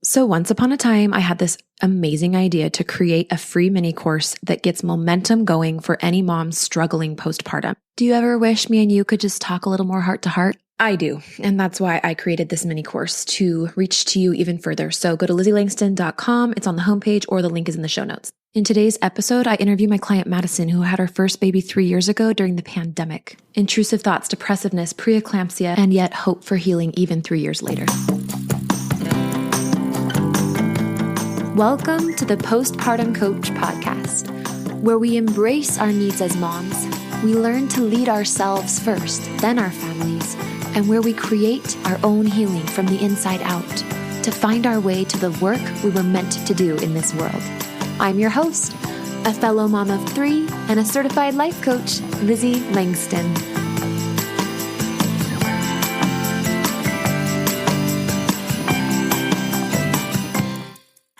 So once upon a time, I had this amazing idea to create a free mini course that gets momentum going for any mom struggling postpartum. Do you ever wish me and you could just talk a little more heart to heart? I do. And that's why I created this mini course to reach to you even further. So go to LizzieLangston.com. It's on the homepage or the link is in the show notes. In today's episode, I interview my client Madison, who had her first baby 3 years ago during the pandemic. Intrusive thoughts, depressiveness, preeclampsia, and yet hope for healing even 3 years later. Welcome to the Postpartum Coach Podcast, where we embrace our needs as moms, we learn to lead ourselves first, then our families, and where we create our own healing from the inside out to find our way to the work we were meant to do in this world. I'm your host, a fellow mom of 3 and a certified life coach, Lizzie Langston.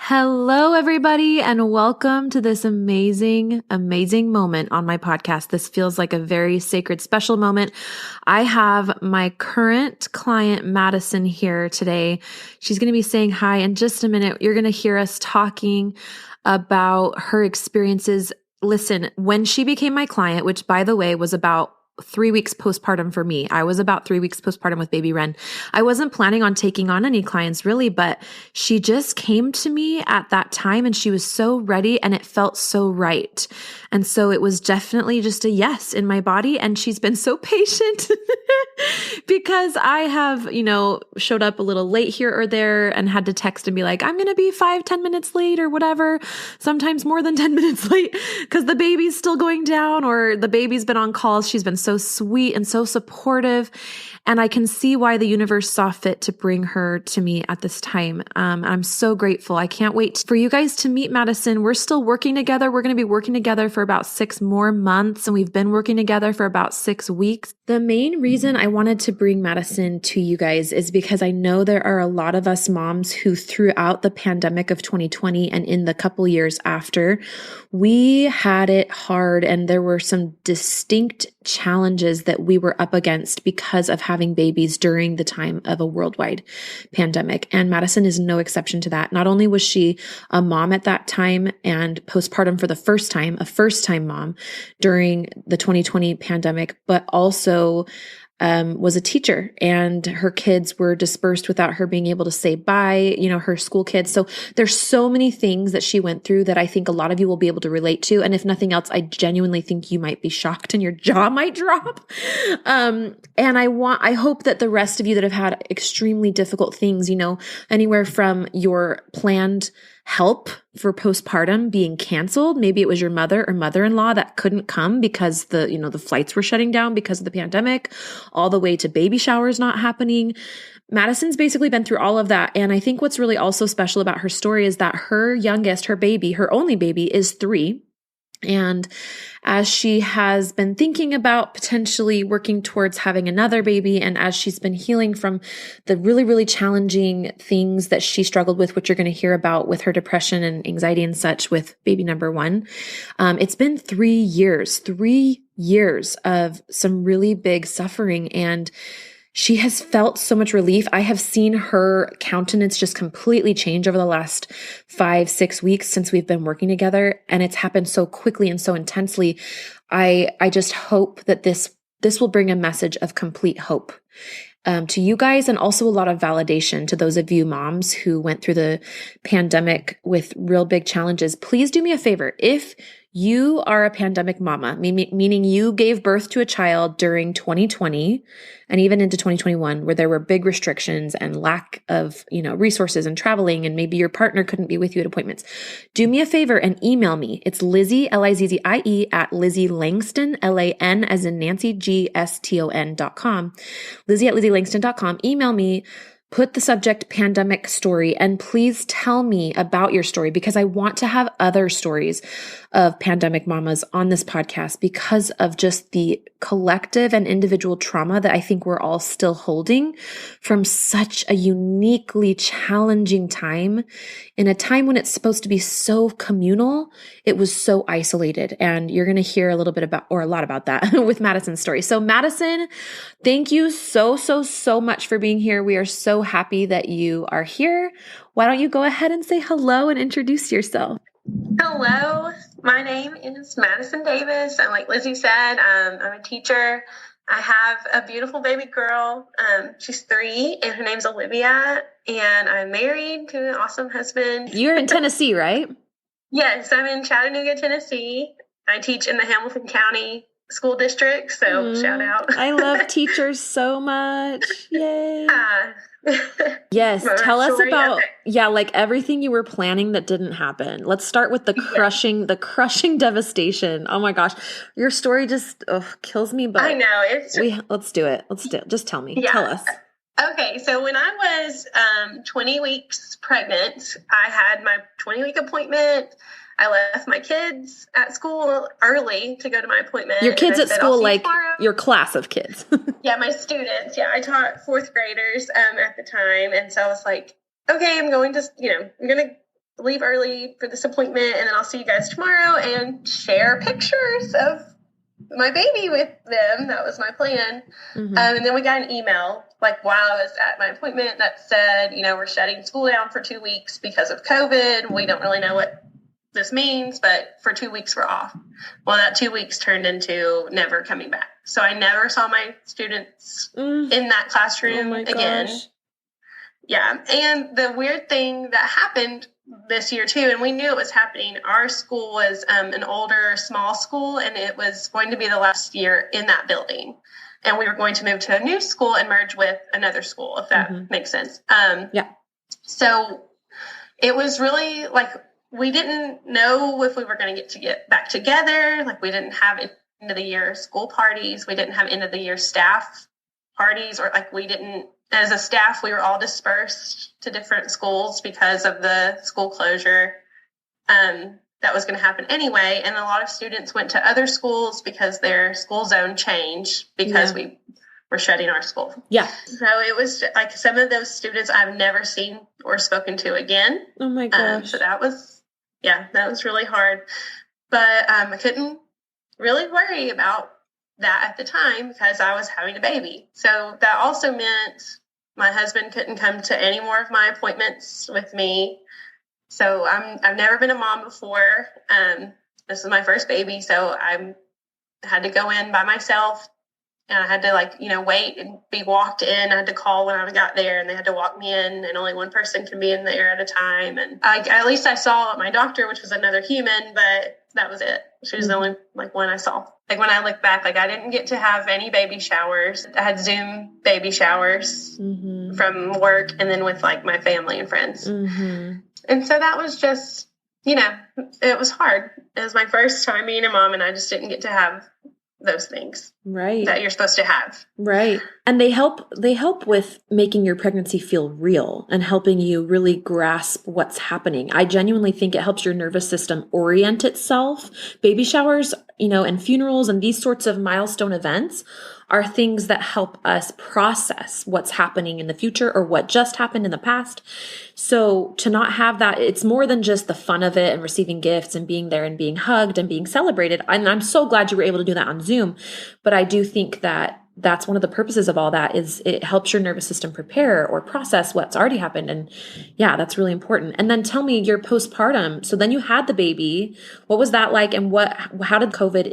Hello, everybody, and welcome to this amazing moment on my podcast. This feels like a very sacred, special moment. I have my current client, Madison, here today. She's going to be saying hi in just a minute. You're going to hear us talking about her experiences. Listen, when she became my client, which by the way was about 3 weeks postpartum for me. I was about 3 weeks postpartum with baby Ren. I wasn't planning on taking on any clients really, but she just came to me at that time and she was so ready and it felt so right. And so it was definitely just a yes in my body. And she's been so patient because I have, showed up a little late here or there and had to text and be like, I'm going to be 5-10 minutes late or whatever. Sometimes more than 10 minutes late because the baby's still going down or the baby's been on calls. She's been so sweet and so supportive. And I can see why the universe saw fit to bring her to me at this time. I'm so grateful. I can't wait for you guys to meet Madison. We're still working together. We're going to be working together for about 6 more months. And we've been working together for about 6 weeks. The main reason I wanted to bring Madison to you guys is because I know there are a lot of us moms who throughout the pandemic of 2020 and in the couple years after, we had it hard and there were some distinct challenges that we were up against because of having babies during the time of a worldwide pandemic. And Madison is no exception to that. Not only was she a mom at that time and postpartum for the first time, a first-time mom during the 2020 pandemic, but also was a teacher and her kids were dispersed without her being able to say bye, her school kids. So there's so many things that she went through that I think a lot of you will be able to relate to. And if nothing else, I genuinely think you might be shocked and your jaw might drop. And I hope that the rest of you that have had extremely difficult things, anywhere from your planned help for postpartum being canceled. Maybe it was your mother or mother-in-law that couldn't come because the flights were shutting down because of the pandemic, all the way to baby showers not happening. Madison's basically been through all of that. And I think what's really also special about her story is that her youngest, her baby, her only baby is 3. And as she has been thinking about potentially working towards having another baby, and as she's been healing from the really, really challenging things that she struggled with, which you're going to hear about with her depression and anxiety and such with baby number 1, it's been 3 years of some really big suffering, and she has felt so much relief. I have seen her countenance just completely change over the last 5-6 weeks since we've been working together. And it's happened so quickly and so intensely. I just hope that this will bring a message of complete hope to you guys, and also a lot of validation to those of you moms who went through the pandemic with real big challenges. Please do me a favor. If you are a pandemic mama, meaning you gave birth to a child during 2020 and even into 2021, where there were big restrictions and lack of, resources and traveling, and maybe your partner couldn't be with you at appointments. Do me a favor and email me. It's Lizzie, Lizzie, at Lizzie Langston, LAN as in Nancy, GSTON.com. Lizzie at LizzieLangston.com. Email me. Put the subject pandemic story, and please tell me about your story, because I want to have other stories of pandemic mamas on this podcast because of just the collective and individual trauma that I think we're all still holding from such a uniquely challenging time. In a time when it's supposed to be so communal, it was so isolated. And you're going to hear a little bit about, or a lot about that with Madison's story. So Madison, thank you so much for being here. We are so so happy that you are here. Why don't you go ahead and say hello and introduce yourself? Hello, my name is Madison Davis, and like Lizzie said, I'm a teacher. I have a beautiful baby girl. She's 3, and her name's Olivia, and I'm married to an awesome husband. You're in Tennessee, right? Yes, I'm in Chattanooga, Tennessee. I teach in the Hamilton County School District, so shout out. I love teachers so much. Yay. Yes, My tell us story, about, okay. like everything you were planning that didn't happen. Let's start with the crushing devastation. Oh my gosh. Your story just kills me, but I know. let's do it. Just tell me. Yeah. Tell us. Okay, so when I was 20 weeks pregnant, I had my 20-week appointment. I left my kids at school early to go to my appointment. Your kids at school, like your class of kids. Yeah, my students. Yeah, I taught 4th graders at the time. And so I was like, okay, I'm going to leave early for this appointment, and then I'll see you guys tomorrow and share pictures of my baby with them. That was my plan. Mm-hmm. And then we got an email like while I was at my appointment that said, we're shutting school down for 2 weeks because of COVID. We don't really know what this means, but for 2 weeks we're off. Well, that 2 weeks turned into never coming back. So I never saw my students in that classroom again. Yeah. And the weird thing that happened this year too, and we knew it was happening, our school was an older, small school, and it was going to be the last year in that building. And we were going to move to a new school and merge with another school, if that makes sense. So it was really like, we didn't know if we were going to get back together. Like, we didn't have end of the year school parties. We didn't have end of the year staff parties, or like we didn't, as a staff, we were all dispersed to different schools because of the school closure. That was going to happen anyway. And a lot of students went to other schools because their school zone changed because we were shutting our school. Yeah. So it was like some of those students I've never seen or spoken to again. Oh my gosh. So that was really hard. But I couldn't really worry about that at the time because I was having a baby. So that also meant my husband couldn't come to any more of my appointments with me. So I've never been a mom before. This is my first baby, so I had to go in by myself, and I had to wait and be walked in. I had to call when I got there, and they had to walk me in, and only one person can be in there at a time. And at least I saw my doctor, which was another human, but that was it. She was the only one I saw. When I look back, I didn't get to have any baby showers. I had Zoom baby showers from work, and then with my family and friends. And so that was just, it was hard. It was my first time being a mom, and I just didn't get to have those things that you're supposed to have. Right. And they help with making your pregnancy feel real and helping you really grasp what's happening. I genuinely think it helps your nervous system orient itself. Baby showers, and funerals and these sorts of milestone events are things that help us process what's happening in the future or what just happened in the past. So to not have that, it's more than just the fun of it and receiving gifts and being there and being hugged and being celebrated. And I'm so glad you were able to do that on Zoom. But I do think that that's one of the purposes of all that is it helps your nervous system prepare or process what's already happened. And yeah, that's really important. And then tell me your postpartum. So then you had the baby. What was that like? And how did COVID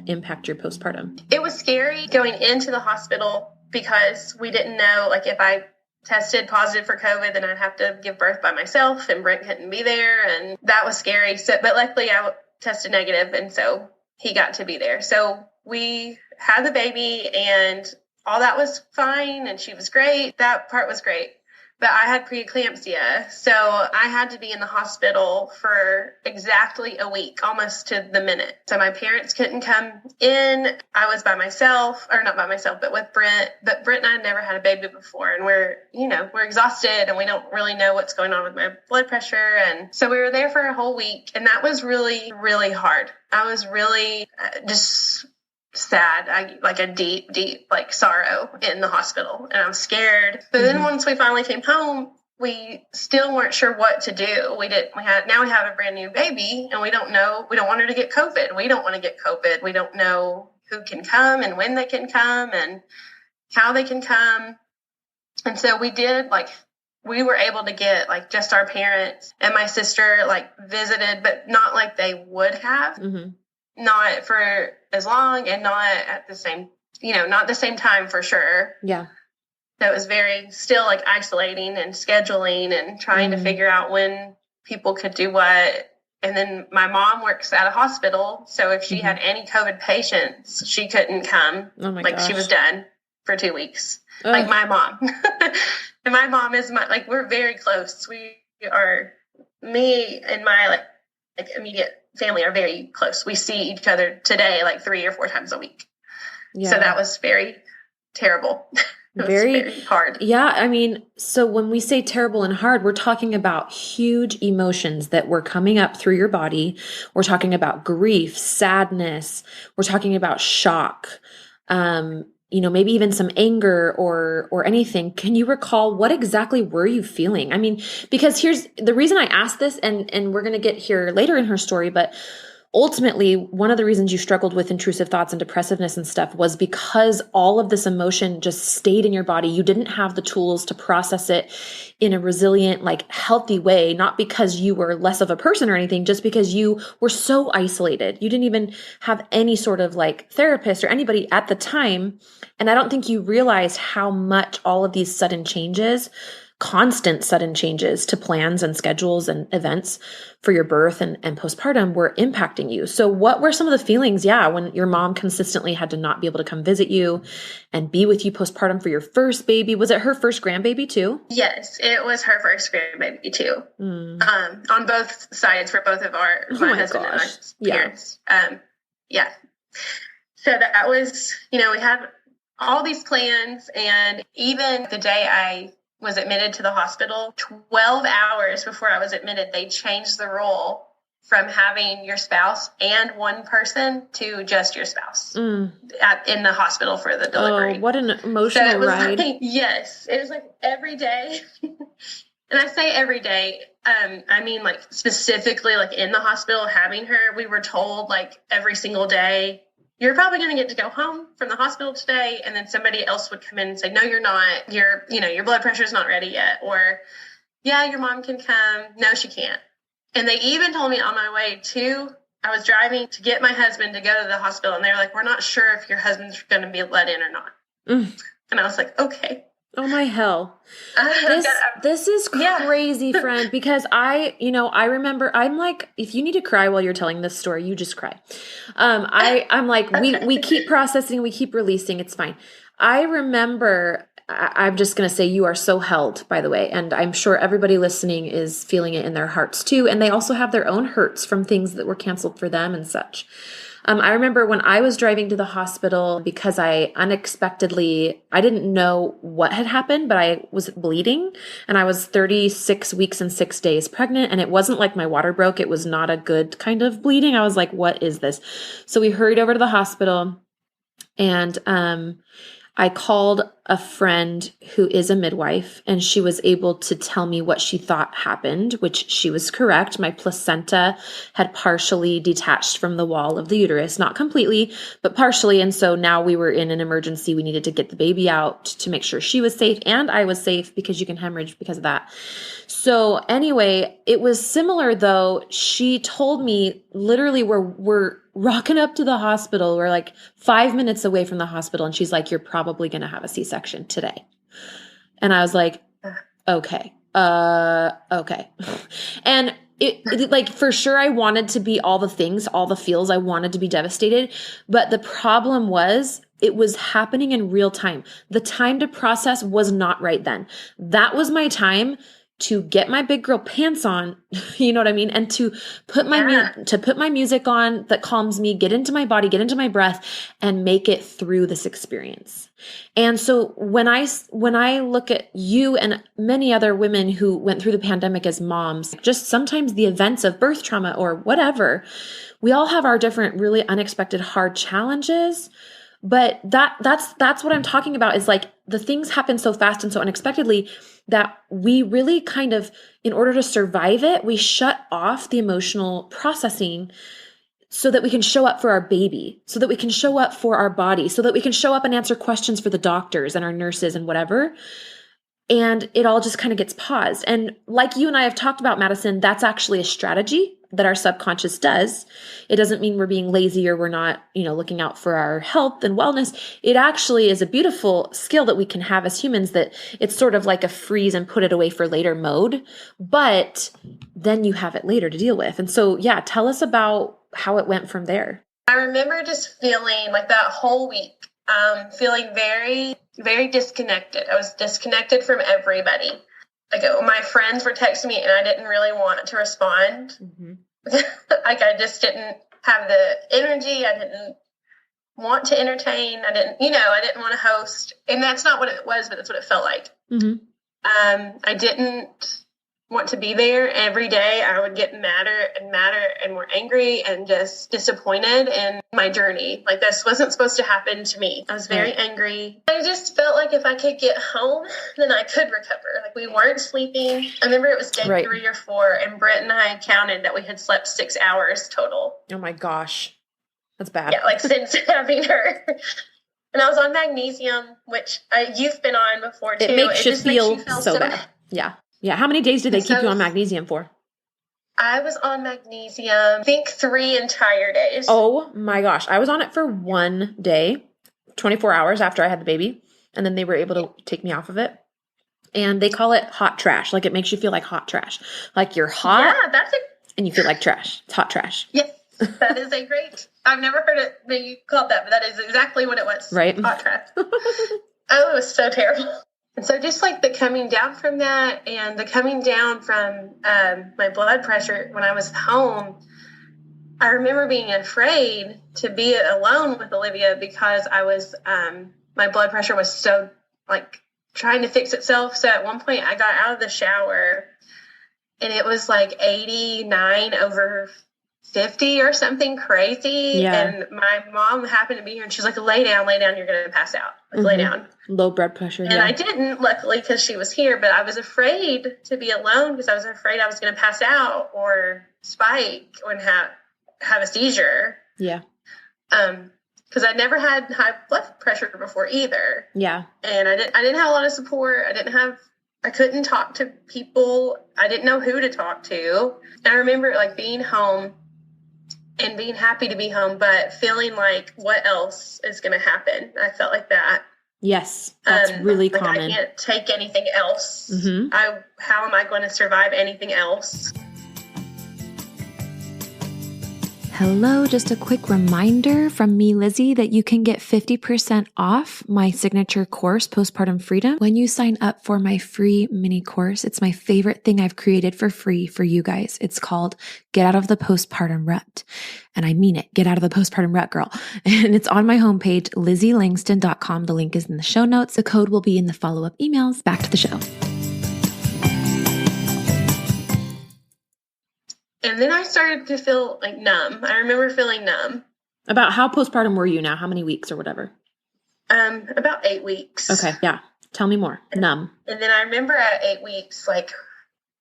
impact your postpartum? It was scary going into the hospital because we didn't know, if I tested positive for COVID, then I'd have to give birth by myself and Brent couldn't be there. And that was scary. So, but luckily I tested negative, and so he got to be there. So we had the baby and all that was fine, and she was great. That part was great. But I had preeclampsia, so I had to be in the hospital for exactly a week, almost to the minute. So my parents couldn't come in. I was by myself, or not by myself, but with Brent. But Brent and I had never had a baby before, and we're exhausted, and we don't really know what's going on with my blood pressure. And so we were there for a whole week, and that was really, really hard. I was really just sad. A deep sorrow in the hospital, and I'm scared. But then once we finally came home, we still weren't sure what to do. Now we have a brand new baby, and we don't want her to get COVID. We don't want to get COVID. We don't know who can come and when they can come and how they can come. And so we did we were able to get like just our parents and my sister like visited, but not like they would have, not for as long and not at the same, not the same time for sure. Yeah. That was very still like isolating and scheduling and trying to figure out when people could do what. And then my mom works at a hospital. So if she had any COVID patients, she couldn't come. Oh my gosh. She was done for 2 weeks. Ugh. Like my mom. And my mom is we're very close. We are, me and my like immediate family are very close. We see each other today, like 3 or 4 times a week. Yeah. So that was very terrible. Very hard. Yeah. I mean, so when we say terrible and hard, we're talking about huge emotions that were coming up through your body. We're talking about grief, sadness. We're talking about shock. Maybe even some anger or anything. Can you recall what exactly were you feeling? I mean, because here's the reason I asked this, and we're going to get here later in her story, but ultimately, one of the reasons you struggled with intrusive thoughts and depressiveness and stuff was because all of this emotion just stayed in your body. You didn't have the tools to process it in a resilient, like healthy way, not because you were less of a person or anything, just because you were so isolated. You didn't even have any sort of like therapist or anybody at the time. And I don't think you realized how much all of these constant sudden changes to plans and schedules and events for your birth and postpartum were impacting you. So what were some of the feelings, when your mom consistently had to not be able to come visit you and be with you postpartum for your first baby? Was it her first grandbaby too? Yes, it was her first grandbaby too. On both sides for both of my husband and my parents. Yeah. So that was, we had all these plans, and even the day I was admitted to the hospital, 12 hours before I was admitted, they changed the rule from having your spouse and one person to just your spouse in the hospital for the delivery. Oh, what an emotional ride. Yes. It was like every day. And I say every day, I mean like specifically like in the hospital having her, we were told like every single day, you're probably going to get to go home from the hospital today. And then somebody else would come in and say, no, you're not. Your blood pressure is not ready yet. Or, yeah, your mom can come. No, she can't. And they even told me on my way I was driving to get my husband to go to the hospital. And they were like, we're not sure if your husband's going to be let in or not. And I was like, okay. Oh my hell. This is crazy, friend, because I remember, I'm like, if you need to cry while you're telling this story, you just cry. I'm like, we keep processing, we keep releasing. It's fine. I remember, I'm just going to say you are so held, by the way. And I'm sure everybody listening is feeling it in their hearts too. And they also have their own hurts from things that were canceled for them and such. I remember when I was driving to the hospital because I didn't know what had happened, but I was bleeding and I was 36 weeks and 6 days pregnant. And it wasn't like my water broke. It was not a good kind of bleeding. I was like, what is this? So we hurried over to the hospital, and I called a friend who is a midwife, and she was able to tell me what she thought happened, which she was correct. My placenta had partially detached from the wall of the uterus, not completely, but partially. And so now we were in an emergency. We needed to get the baby out to make sure she was safe and I was safe, because you can hemorrhage because of that. So anyway, it was similar though. She told me literally we're rocking up to the hospital. We're like 5 minutes away from the hospital. And she's like, you're probably going to have a C-section today. And I was like, okay. Okay. And it like, for sure, I wanted to be all the things, all the feels. I wanted to be devastated. But the problem was, it was happening in real time. The time to process was not right then. That was my time to get my big girl pants on, you know what I mean? And to put my music on that calms me, get into my body, get into my breath, and make it through this experience. And so when I look at you and many other women who went through the pandemic as moms, just sometimes the events of birth trauma or whatever, we all have our different, really unexpected, hard challenges. But that's what I'm talking about, is like the things happen so fast and so unexpectedly that we really kind of, in order to survive it, we shut off the emotional processing so that we can show up for our baby, so that we can show up for our body, so that we can show up and answer questions for the doctors and our nurses and whatever. And it all just kind of gets paused. And like you and I have talked about, Madison, that's actually a strategy that our subconscious does. It doesn't mean we're being lazy or we're not, looking out for our health and wellness. It actually is a beautiful skill that we can have as humans, that it's sort of like a freeze and put it away for later mode, but then you have it later to deal with. And so, yeah, tell us about how it went from there. I remember just feeling like that whole week, feeling very, very disconnected. I was disconnected from everybody. Like, my friends were texting me and I didn't really want to respond. Mm-hmm. Like, I just didn't have the energy. I didn't want to entertain. I didn't want to host. And that's not what it was, but that's what it felt like. Mm-hmm. I didn't want to be there. Every day I would get madder and more angry and just disappointed in my journey. Like, this wasn't supposed to happen to me. I was very angry. I just felt like if I could get home, then I could recover. Like, we weren't sleeping. I remember it was day 3 or 4, and Brett and I counted that we had slept 6 hours total. Oh my gosh. That's bad. Yeah, like since having her. And I was on magnesium, which you've been on before too. It makes you feel so bad. Yeah. Yeah. How many days did they keep you on magnesium for? I was on magnesium, I think 3 entire days. Oh my gosh. I was on it for 1 day, 24 hours after I had the baby. And then they were able to take me off of it. And they call it hot trash. Like, it makes you feel like hot trash. Like, you're hot. Yeah, and you feel like trash. It's hot trash. Yes. That is a great, I've never heard it being called that, but that is exactly what it was. Right. Hot trash. Oh, it was so terrible. And so just like the coming down from that and the coming down from my blood pressure when I was home, I remember being afraid to be alone with Olivia because I was, my blood pressure was so like trying to fix itself. So at one point I got out of the shower and it was like 89/50 or something crazy. Yeah. And my mom happened to be here and she's like, lay down, you're going to pass out. Like, lay down. Low blood pressure. And I didn't, luckily, because she was here, but I was afraid to be alone because I was afraid I was going to pass out or spike or have a seizure. Yeah. Because I never had high blood pressure before either. Yeah. And I didn't have a lot of support. I couldn't talk to people. I didn't know who to talk to. And I remember like being home and being happy to be home, but feeling like what else is going to happen? I felt like that. Yes, that's really like common. I can't take anything else. Mm-hmm. How am I going to survive anything else? Hello, just a quick reminder from me, Lizzie, that you can get 50% off my signature course, Postpartum Freedom, when you sign up for my free mini course. It's my favorite thing I've created for free for you guys. It's called Get Out of the Postpartum Rut. And I mean it. Get out of the postpartum rut, girl. And it's on my homepage, LizzieLangston.com. The link is in the show notes. The code will be in the follow-up emails. Back to the show. And then I started to feel like numb. I remember feeling numb. About how postpartum were you now? How many weeks or whatever? About 8 weeks. Okay, yeah. Tell me more. Numb. And then I remember at 8 weeks, like,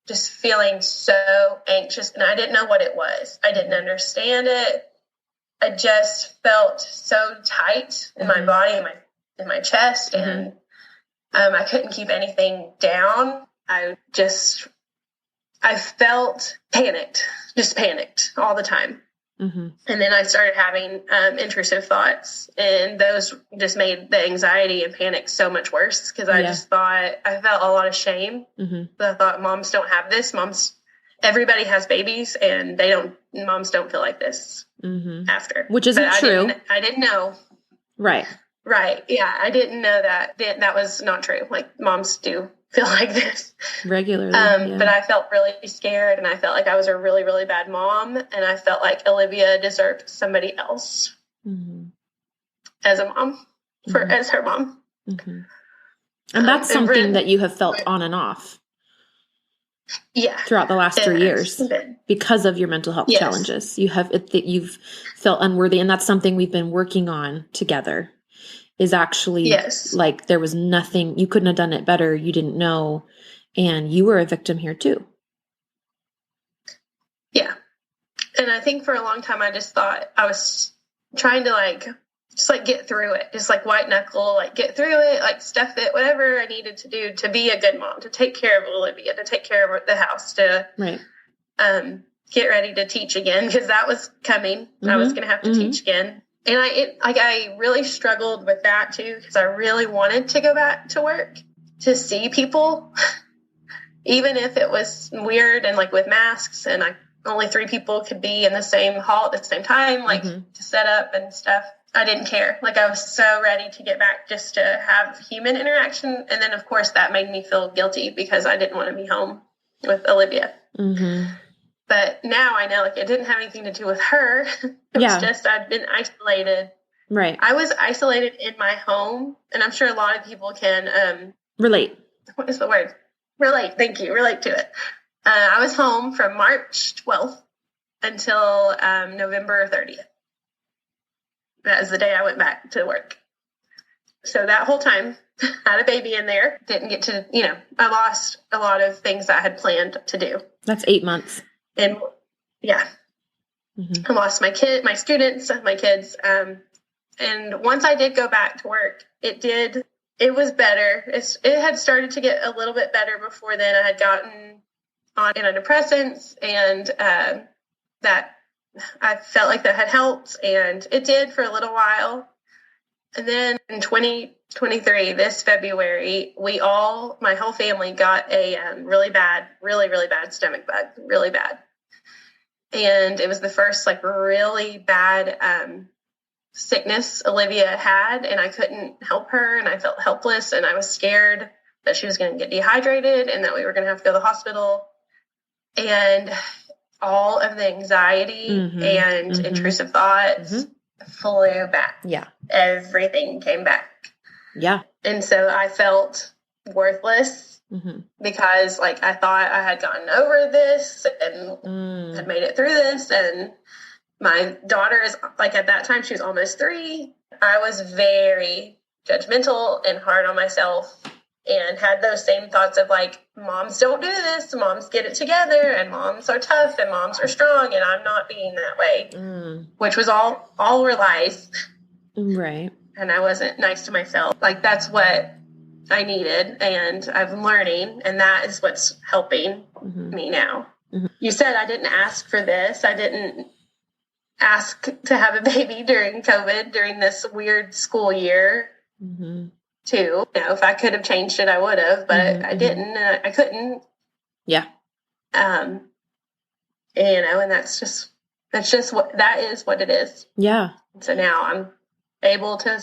just feeling so anxious, and I didn't know what it was. I didn't understand it. I just felt so tight in my body, in my chest, and I couldn't keep anything down. I felt panicked all the time. Mm-hmm. And then I started having intrusive thoughts, and those just made the anxiety and panic so much worse because I just thought, I felt a lot of shame. Mm-hmm. I thought moms don't have this. Everybody has babies, and moms don't feel like this after. Which isn't true. I didn't know. Right. Right. Yeah. I didn't know that. That was not true. Like, moms do feel like this regularly. But I felt really scared, and I felt like I was a really, really bad mom, and I felt like Olivia deserved somebody else as a mom, as her mom. Mm-hmm. And that's something that you have felt on and off. Yeah. Throughout the last 3 years because of your mental health challenges. You've felt unworthy, and that's something we've been working on together. Is actually like there was nothing, you couldn't have done it better. You didn't know. And you were a victim here too. Yeah. And I think for a long time, I just thought I was trying to like just like get through it, just like white knuckle, like get through it, like stuff it, whatever I needed to do to be a good mom, to take care of Olivia, to take care of the house, to get ready to teach again, because that was coming. I was going to have to teach again. And I really struggled with that too, because I really wanted to go back to work, to see people, even if it was weird and like with masks and only 3 people could be in the same hall at the same time, like to set up and stuff. I didn't care. Like, I was so ready to get back just to have human interaction. And then, of course, that made me feel guilty because I didn't want to be home with Olivia. But now I know, like, it didn't have anything to do with her. It was just I'd been isolated. Right. I was isolated in my home, and I'm sure a lot of people can relate. What is the word? Relate. Thank you. Relate to it. I was home from March 12th until November 30th. That was the day I went back to work. So that whole time, had a baby in there, didn't get to, I lost a lot of things that I had planned to do. That's 8 months. And I lost my students, my kids. And once I did go back to work, it was better. It had started to get a little bit better before then. I had gotten on antidepressants, and that I felt like that had helped, and it did for a little while. And then in 2023, this February, my whole family got a really bad stomach bug, really bad. And it was the first like really bad sickness Olivia had, and I couldn't help her, and I felt helpless, and I was scared that she was going to get dehydrated and that we were going to have to go to the hospital. And all of the anxiety and intrusive thoughts flew back. Yeah. Everything came back. Yeah. And so I felt worthless because like I thought I had gotten over this and had made it through this. And my daughter is like, at that time, she was almost 3. I was very judgmental and hard on myself, and had those same thoughts of like, moms don't do this, moms get it together, and moms are tough, and moms are strong, and I'm not being that way, which was all were lies. Right. And I wasn't nice to myself. Like, that's what I needed, and I'm learning, and that is what's helping me now. You said I didn't ask for this. I didn't ask to have a baby during COVID, during this weird school year. Too. If I could have changed it, I would have, but I didn't, and I couldn't. Yeah. And that is what it is. Yeah. So now I'm able to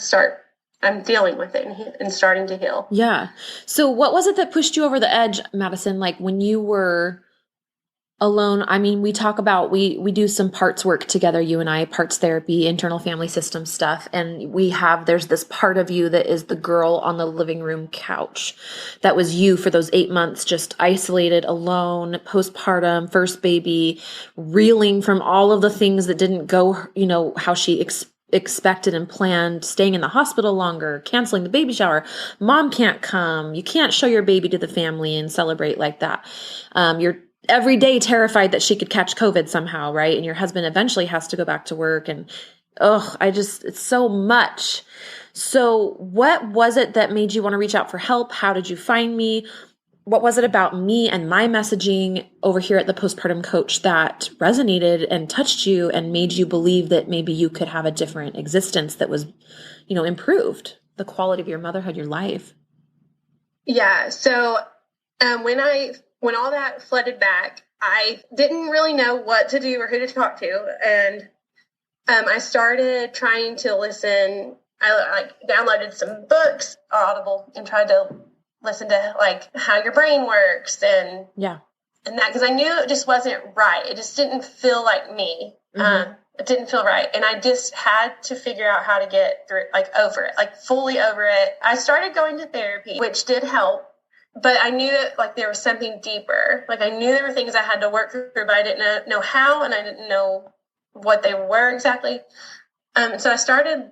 I'm dealing with it and starting to heal. Yeah. So what was it that pushed you over the edge, Madison? Like when you were alone, I mean, we talk about, we do some parts work together, you and I, parts therapy, internal family system stuff. And there's this part of you that is the girl on the living room couch. That was you for those 8 months, just isolated, alone, postpartum, first baby, reeling from all of the things that didn't go, how she expected and planned, staying in the hospital longer, canceling the baby shower. Mom can't come. You can't show your baby to the family and celebrate like that. You're every day terrified that she could catch COVID somehow, right? And your husband eventually has to go back to work, and it's so much. So what was it that made you want to reach out for help? How did you find me? What was it about me and my messaging over here at the Postpartum Coach that resonated and touched you and made you believe that maybe you could have a different existence that was, improved the quality of your motherhood, your life? Yeah. So when all that flooded back, I didn't really know what to do or who to talk to. And I started trying to listen. I downloaded some books, Audible, and tried to listen to like how your brain works and that, because I knew it just wasn't right. It just didn't feel like me. It didn't feel right. And I just had to figure out how to get through, over it, fully over it. I started going to therapy, which did help. But I knew that, there was something deeper. I knew there were things I had to work through, but I didn't know how, and I didn't know what they were exactly. So I started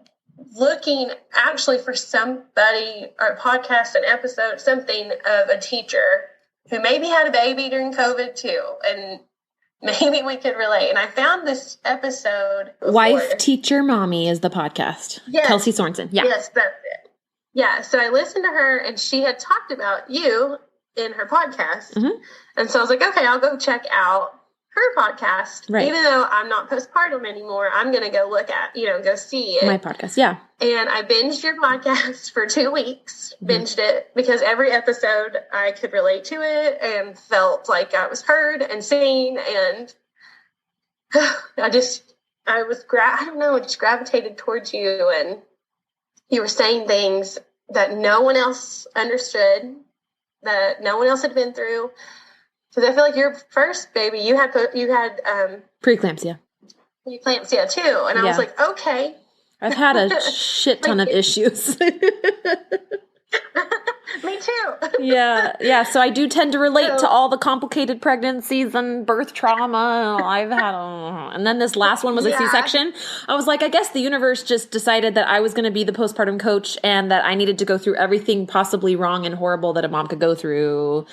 looking actually for somebody, or a podcast, an episode, something of a teacher who maybe had a baby during COVID too. And, maybe we could relate. And I found this episode before. Wife, Teacher, Mommy is the podcast. Yes. Kelsey Sorensen. Yeah. Yes, that's it. Yeah. So I listened to her, and she had talked about you in her podcast. Mm-hmm. And so I was like, okay, I'll go check out her podcast. Right. Even though I'm not postpartum anymore, I'm going to go look at, go see it. My podcast. Yeah. And I binged your podcast for 2 weeks, binged it because every episode I could relate to it and felt like I was heard and seen. And I just gravitated towards you, and you were saying things that no one else understood, that no one else had been through. Because I feel like your first baby, you had preeclampsia. Preeclampsia too, and I was like, okay. I've had a shit ton of issues. Me too. Yeah. So I do tend to relate to all the complicated pregnancies and birth trauma I've had. And then this last one was a C-section. I was like, I guess the universe just decided that I was going to be the postpartum coach and that I needed to go through everything possibly wrong and horrible that a mom could go through.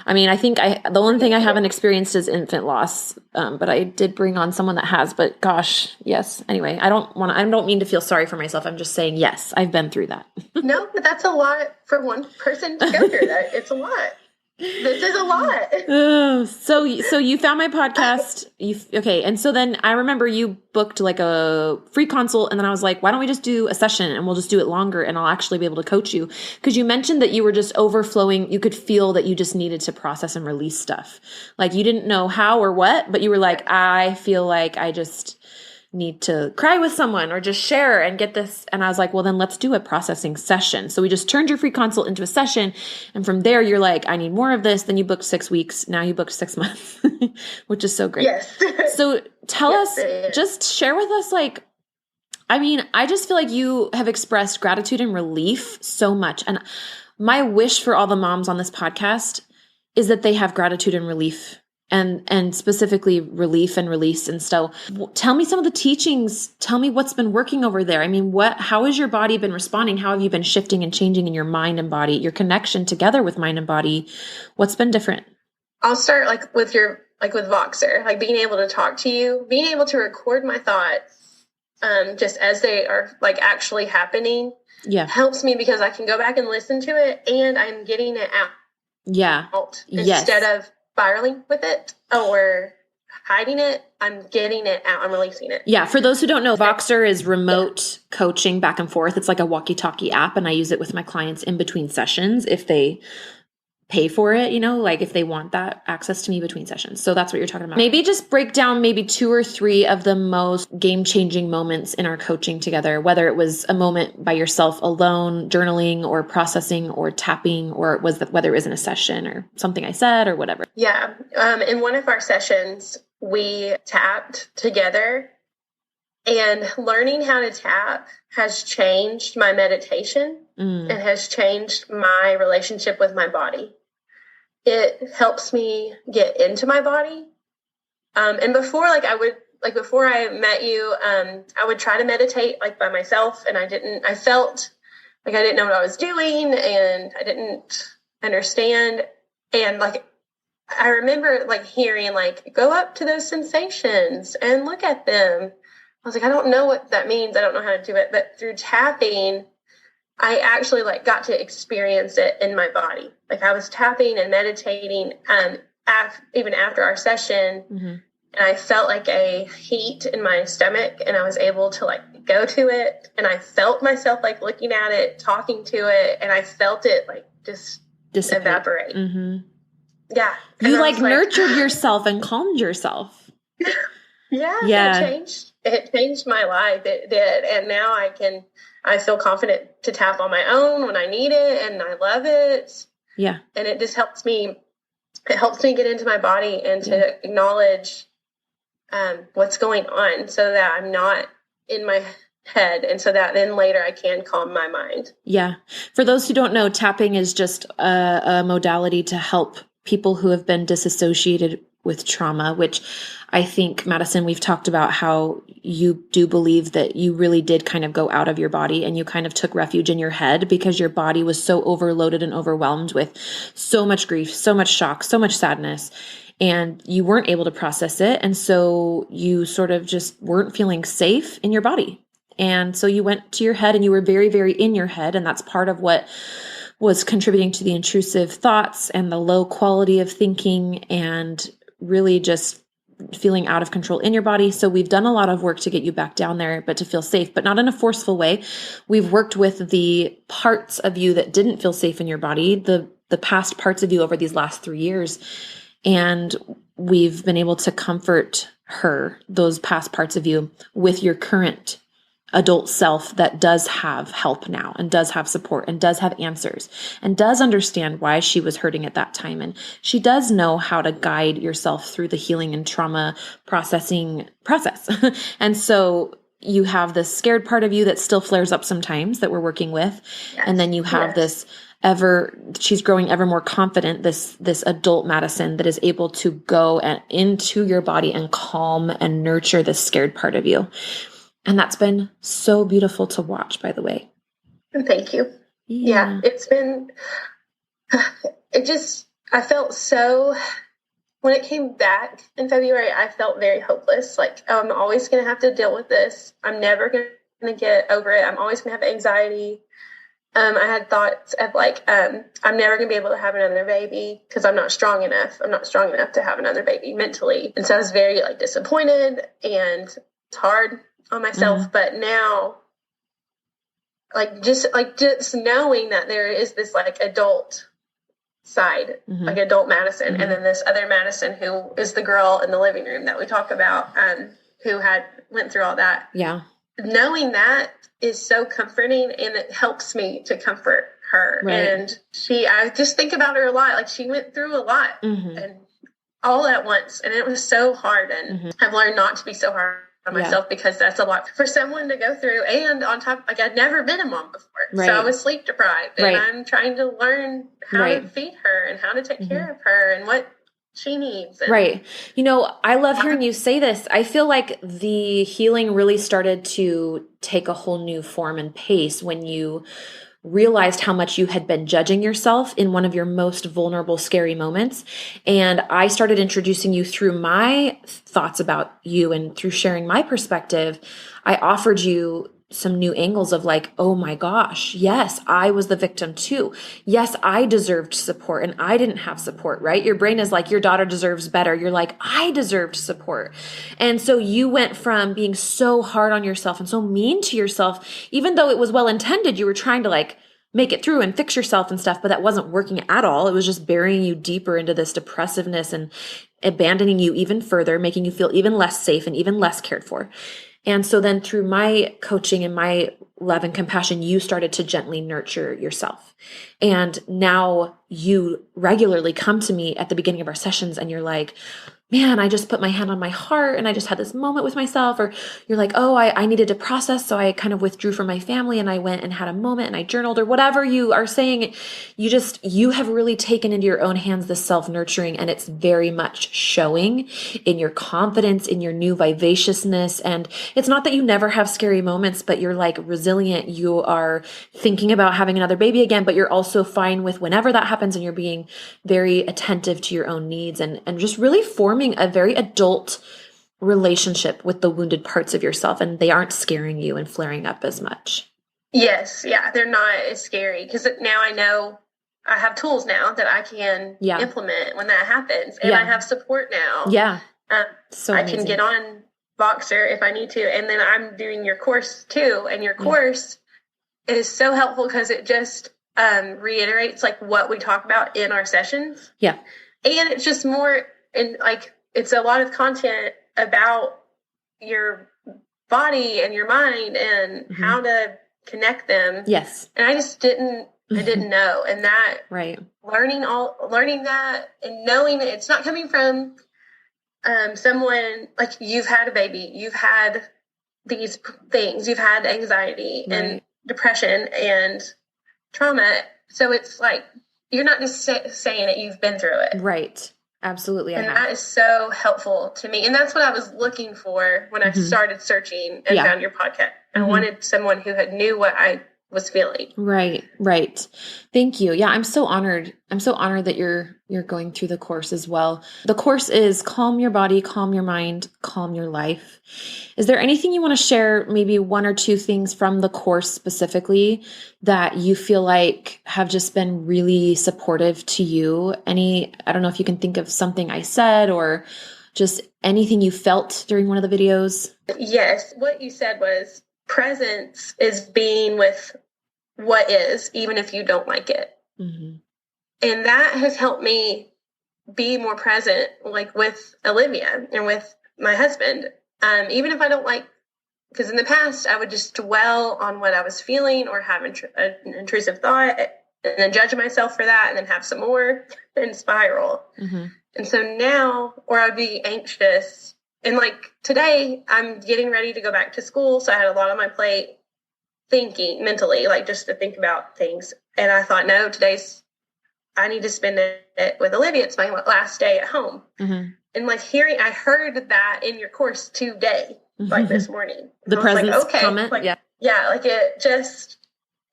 I mean, I think the only thing I haven't experienced is infant loss, but I did bring on someone that has. But gosh, yes. Anyway, I don't mean to feel sorry for myself. I'm just saying, yes, I've been through that. No, but that's a lot for one person to go through that. It's a lot. This is a lot. So you found my podcast. Okay. And so then I remember you booked like a free consult, and then I was like, why don't we just do a session and we'll just do it longer and I'll actually be able to coach you. Cause you mentioned that you were just overflowing. You could feel that you just needed to process and release stuff. Like you didn't know how or what, but you were like, I feel like I just need to cry with someone or just share and get this. And I was like, well, then let's do a processing session. So we just turned your free consult into a session. And from there, you're like, I need more of this. Then you booked 6 weeks. Now you booked 6 months, which is so great. Yes. So tell us, just share with us, like, I mean, I just feel like you have expressed gratitude and relief so much. And my wish for all the moms on this podcast is that they have gratitude and relief, and specifically relief and release. And so tell me some of the teachings. Tell me what's been working over there. I mean, how has your body been responding? How have you been shifting and changing in your mind and body, your connection together with mind and body? What's been different? I'll start with Voxer, being able to talk to you, being able to record my thoughts, just as they are actually happening. Yeah. Helps me because I can go back and listen to it, and I'm getting it out. Yeah. Instead of spiraling with it or hiding it, I'm getting it out. I'm releasing it. Yeah. For those who don't know, Voxer is remote coaching back and forth. It's like a walkie-talkie app, and I use it with my clients in between sessions if they pay for it, if they want that access to me between sessions. So that's what you're talking about. Maybe just break down 2 or 3 of the most game-changing moments in our coaching together, whether it was a moment by yourself alone, journaling or processing or tapping, or whether it was in a session or something I said or whatever. Yeah. In one of our sessions, we tapped together, and learning how to tap has changed my meditation. It has changed my relationship with my body. It helps me get into my body. And before, before I met you, I would try to meditate by myself, and I felt like I didn't know what I was doing, and I didn't understand. And I remember hearing go up to those sensations and look at them. I was like, I don't know what that means. I don't know how to do it. But through tapping, I actually got to experience it in my body. I was tapping and meditating, even after our session, and I felt a heat in my stomach, and I was able to go to it, and I felt myself looking at it, talking to it, and I felt it just dissipate. Evaporate. Mm-hmm. Yeah. You nurtured yourself and calmed yourself. Yeah. It changed my life. It did. And now I feel confident to tap on my own when I need it, and I love it. Yeah. And it just helps me get into my body and to acknowledge what's going on, so that I'm not in my head, and so that then later I can calm my mind. Yeah. For those who don't know, tapping is just a modality to help people who have been disassociated with trauma, which I think, Madison, we've talked about how you do believe that you really did kind of go out of your body, and you kind of took refuge in your head because your body was so overloaded and overwhelmed with so much grief, so much shock, so much sadness. and you weren't able to process it. And so you sort of just weren't feeling safe in your body. And so you went to your head and you were very, very in your head. And that's part of what was contributing to the intrusive thoughts and the low quality of thinking and really just feeling out of control in your body. So we've done a lot of work to get you back down there, but to feel safe, but not in a forceful way. We've worked with the parts of you that didn't feel safe in your body, the past parts of you over these last 3 years. And we've been able to comfort her, those past parts of you, with your current adult self that does have help now and does have support and does have answers and does understand why she was hurting at that time. And she does know how to guide yourself through the healing and trauma process. And so you have this scared part of you that still flares up sometimes that we're working with. Yes. And then you have this she's growing ever more confident, this adult Madison that is able to go into your body and calm and nurture this scared part of you. And that's been so beautiful to watch, by the way. Thank you. Yeah, it's been, I felt so, when it came back in February, I felt very hopeless. Like, I'm always going to have to deal with this. I'm never going to get over it. I'm always going to have anxiety. I had thoughts of I'm never going to be able to have another baby because I'm not strong enough. I'm not strong enough to have another baby mentally. And so I was very disappointed, and it's hard on myself. But now, just knowing that there is this adult side, adult Madison, and then this other Madison who is the girl in the living room that we talk about, who went through all that. Yeah. Knowing that is so comforting, and it helps me to comfort her. Right. And I just think about her a lot. She went through a lot and all at once, and it was so hard. And I've learned not to be so hard on myself because that's a lot for someone to go through. And on top, I'd never been a mom before. Right. So I was sleep deprived, and I'm trying to learn how to feed her and how to take care of her and what she needs. Right. I love hearing you say this. I feel like the healing really started to take a whole new form and pace when you realized how much you had been judging yourself in one of your most vulnerable, scary moments. And I started introducing you through my thoughts about you, and through sharing my perspective, I offered you some new angles of oh my gosh, yes, I was the victim too. Yes, I deserved support and I didn't have support, right? Your brain is your daughter deserves better. You're I deserved support. And so you went from being so hard on yourself and so mean to yourself, even though it was well-intended, you were trying to make it through and fix yourself and stuff, but that wasn't working at all. It was just burying you deeper into this depressiveness and abandoning you even further, making you feel even less safe and even less cared for. And so then through my coaching and my love and compassion, you started to gently nurture yourself. And now you regularly come to me at the beginning of our sessions and you're like, man, I just put my hand on my heart and I just had this moment with myself. Or you're like, oh, I needed to process. So I kind of withdrew from my family and I went and had a moment and I journaled, or whatever you are saying. You have really taken into your own hands this self-nurturing, and it's very much showing in your confidence, in your new vivaciousness. And it's not that you never have scary moments, but you're resilient. You are thinking about having another baby again, but you're also fine with whenever that happens, and you're being very attentive to your own needs and just really forming a very adult relationship with the wounded parts of yourself, and they aren't scaring you and flaring up as much. Yes. Yeah. They're not as scary because now I know I have tools now that I can implement when that happens, and I have support now. Yeah. So I can get on Voxer if I need to. And then I'm doing your course too. And your course is so helpful because it just reiterates what we talk about in our sessions. Yeah. And it's just more in it's a lot of content about your body and your mind and how to connect them. Yes. And I just didn't know. And that learning that and knowing that it's not coming from someone you've had a baby, you've had these things, you've had anxiety and depression and trauma. So it's you're not just saying it, you've been through it. Right. Absolutely. And that is so helpful to me. And that's what I was looking for when I started searching and found your podcast. I wanted someone who knew what I was feeling. Right. Thank you. Yeah, I'm so honored. I'm so honored that you're going through the course as well. The course is Calm Your Body, Calm Your Mind, Calm Your Life. Is there anything you want to share, maybe one or two things from the course specifically that you feel like have just been really supportive to you? I don't know if you can think of something I said or just anything you felt during one of the videos. Yes. What you said was presence is being with what is, even if you don't like it. Mm-hmm. And that has helped me be more present, like with Olivia and with my husband. Even if I don't like, because in the past I would just dwell on what I was feeling or have an intrusive thought and then judge myself for that and then have some more and spiral. Mm-hmm. And so now, or I'd be anxious. And like today, I'm getting ready to go back to school. So I had a lot on my plate thinking mentally, like just to think about things. And I thought, no, I need to spend it with Olivia. It's my last day at home. Mm-hmm. And like I heard that in your course today, like this morning. The presence comment? Like, yeah, like it just,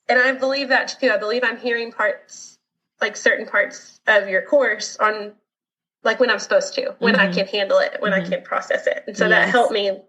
and I believe that too. I believe I'm hearing parts, like certain parts of your course on like when I'm supposed to, when I can handle it, when I can process it. And so that helped me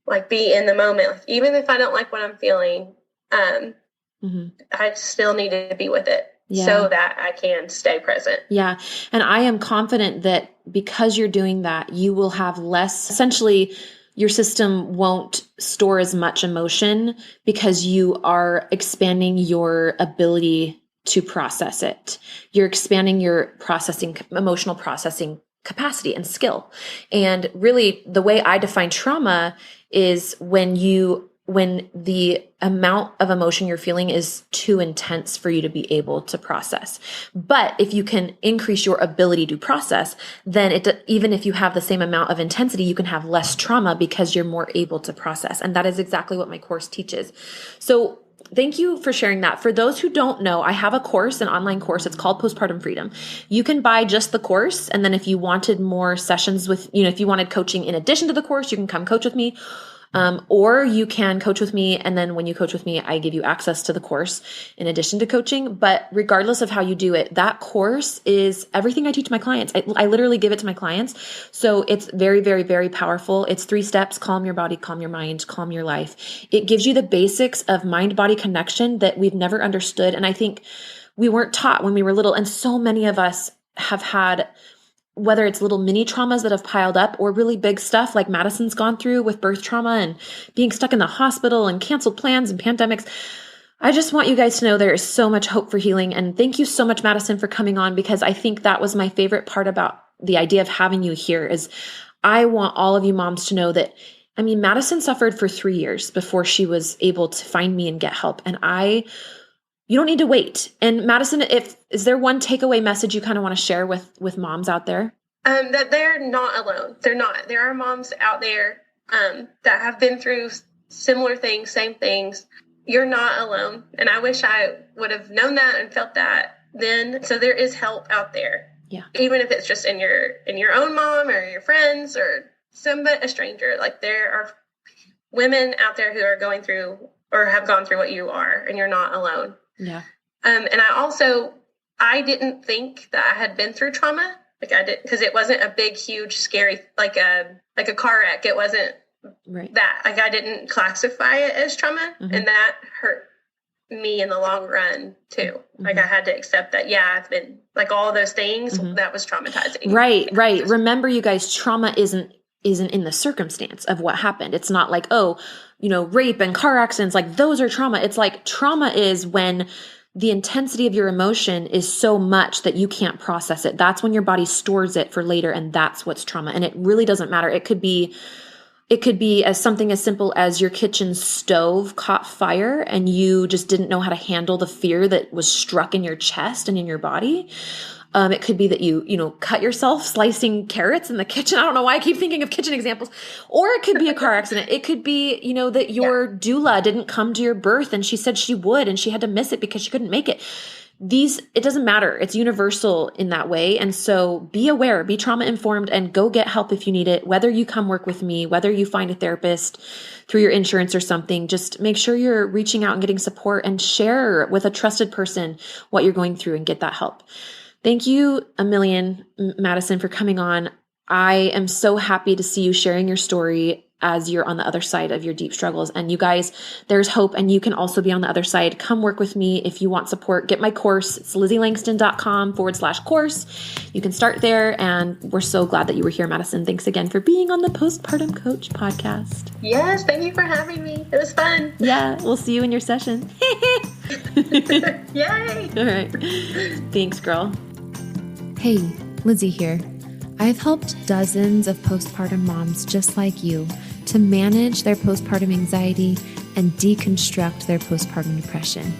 like be in the moment. Like, even if I don't like what I'm feeling, I still need to be with it so that I can stay present. Yeah. And I am confident that because you're doing that, you will have less, essentially your system won't store as much emotion because you are expanding your ability to process it. You're expanding your emotional processing capacity and skill. And really the way I define trauma is when the amount of emotion you're feeling is too intense for you to be able to process. But if you can increase your ability to process, then even if you have the same amount of intensity, you can have less trauma because you're more able to process. And that is exactly what my course teaches. So thank you for sharing that. For those who don't know, I have a course, an online course. It's called Postpartum Freedom. You can buy just the course. And then if you wanted more sessions if you wanted coaching in addition to the course, you can come coach with me. Or you can coach with me. And then when you coach with me, I give you access to the course in addition to coaching. But regardless of how you do it, that course is everything I teach my clients. I literally give it to my clients. So it's very, very, very powerful. It's 3 steps: calm your body, calm your mind, calm your life. It gives you the basics of mind-body connection that we've never understood. And I think we weren't taught when we were little. And so many of us have had, whether it's little mini traumas that have piled up or really big stuff like Madison's gone through with birth trauma and being stuck in the hospital and canceled plans and pandemics. I just want you guys to know there is so much hope for healing. And thank you so much, Madison, for coming on, because I think that was my favorite part about the idea of having you here is I want all of you moms to know that, Madison suffered for 3 years before she was able to find me and get help. And you don't need to wait. And Madison, is there one takeaway message you kind of want to share with moms out there? That they're not alone. They're not. There are moms out there that have been through similar things, same things. You're not alone. And I wish I would have known that and felt that then. So there is help out there. Yeah. Even if it's just in your own mom or your friends or a stranger. Like there are women out there who are going through or have gone through what you are, and you're not alone. Yeah. And I didn't think that I had been through trauma. Like I did, because it wasn't a big, huge, scary, like a car wreck. It wasn't that, like I didn't classify it as trauma. And that hurt me in the long run too. Like I had to accept that. Yeah, I've been like all those things that was traumatizing. Right. Remember, you guys, trauma isn't in the circumstance of what happened. It's not like, rape and car accidents, like those are trauma. It's like trauma is when the intensity of your emotion is so much that you can't process it. That's when your body stores it for later. And that's what's trauma. And it really doesn't matter. It could be as something as simple as your kitchen stove caught fire and you just didn't know how to handle the fear that was struck in your chest and in your body. It could be that you cut yourself slicing carrots in the kitchen. I don't know why I keep thinking of kitchen examples. Or it could be a car accident. It could be, that your doula didn't come to your birth and she said she would and she had to miss it because she couldn't make it. it doesn't matter. It's universal in that way. And so be aware, be trauma informed, and go get help if you need it. Whether you come work with me, whether you find a therapist through your insurance or something, just make sure you're reaching out and getting support, and share with a trusted person what you're going through and get that help. Thank you a million, Madison, for coming on. I am so happy to see you sharing your story as you're on the other side of your deep struggles. And you guys, there's hope, and you can also be on the other side. Come work with me if you want support. Get my course. It's lizzieLangston.com/course. You can start there. And we're so glad that you were here, Madison. Thanks again for being on the Postpartum Coach podcast. Yes, thank you for having me. It was fun. Yeah, we'll see you in your session. Yay! All right. Thanks, girl. Hey, Lizzie here. I've helped dozens of postpartum moms just like you to manage their postpartum anxiety and deconstruct their postpartum depression.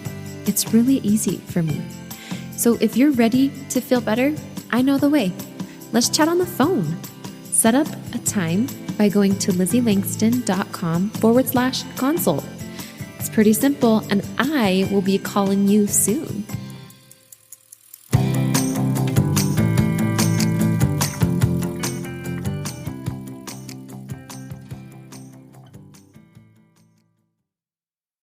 It's really easy for me. So if you're ready to feel better, I know the way. Let's chat on the phone. Set up a time by going to lizzieLangston.com/consult. It's pretty simple, and I will be calling you soon.